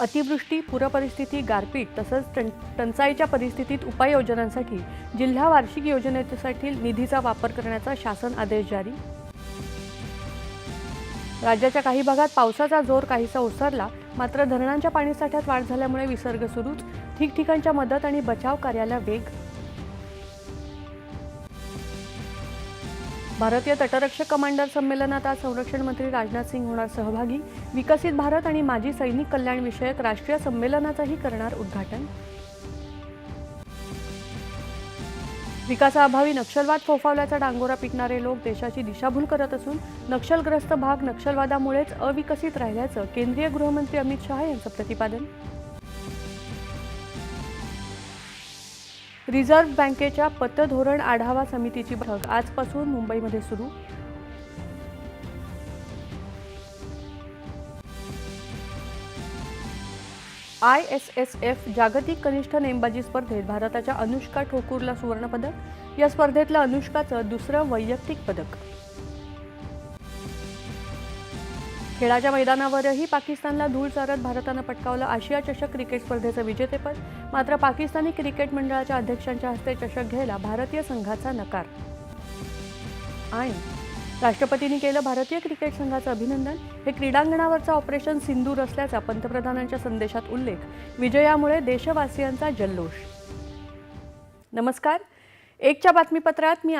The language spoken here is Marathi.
अतिवृष्टी, पूरपरिस्थिती, गारपीट तसंच टंचाईच्या परिस्थितीत उपाययोजनांसाठी जिल्हा वार्षिक योजनेसाठी निधीचा वापर करण्याचा शासन आदेश जारी. राज्याच्या काही भागात पावसाचा जोर काहीसा ओसरला, मात्र धरणांच्या पाणीसाठ्यात वाढ झाल्यामुळे विसर्ग सुरूच. ठिकठिकाणच्या मदत आणि बचाव कार्याला वेग. भारतीय तटरक्षक कमांडर संमेलनात आज संरक्षण मंत्री राजनाथ सिंह होणार सहभागी. विकसित भारत आणि माजी सैनिक कल्याण विषयक राष्ट्रीय संमेलनाचंही करणार उद्घाटन. विकासाअभावी नक्षलवाद फोफावल्याचा डांगोरा पिटणारे लोक देशाची दिशाभूल करत असून नक्षलग्रस्त भाग नक्षलवादामुळेच अविकसित राहिल्याचं केंद्रीय गृहमंत्री अमित शहा यांचं प्रतिपादन. रिझर्व्ह बँकेच्या पतधोरण आढावा समितीची बैठक आजपासून मुंबईमध्ये सुरू. ISSF जागतिक कनिष्ठ नेमबाजी स्पर्धेत भारताच्या अनुष्का ठोकूरला सुवर्णपदक. या स्पर्धेतलं अनुष्काचं दुसरं वैयक्तिक पदक. खेळाच्या मैदानावरही पाकिस्तानला धूळ चारत भारतानं पटकावलं आशिया चषक क्रिकेट स्पर्धेचं विजेतेपद. मात्र पाकिस्तानी क्रिकेट मंडळाच्या अध्यक्षांच्या हस्ते चषक घ्यायला भारतीय संघाचा नकार. आणि राष्ट्रपतींनी केलं भारतीय क्रिकेट संघाचं अभिनंदन. हे क्रीडांगणावरचं ऑपरेशन सिंदूर असल्याचा पंतप्रधानांच्या संदेशात उल्लेख. विजयामुळे देशवासियांचा जल्लोष. नमस्कार. एकच्या बातमीपत्रात मी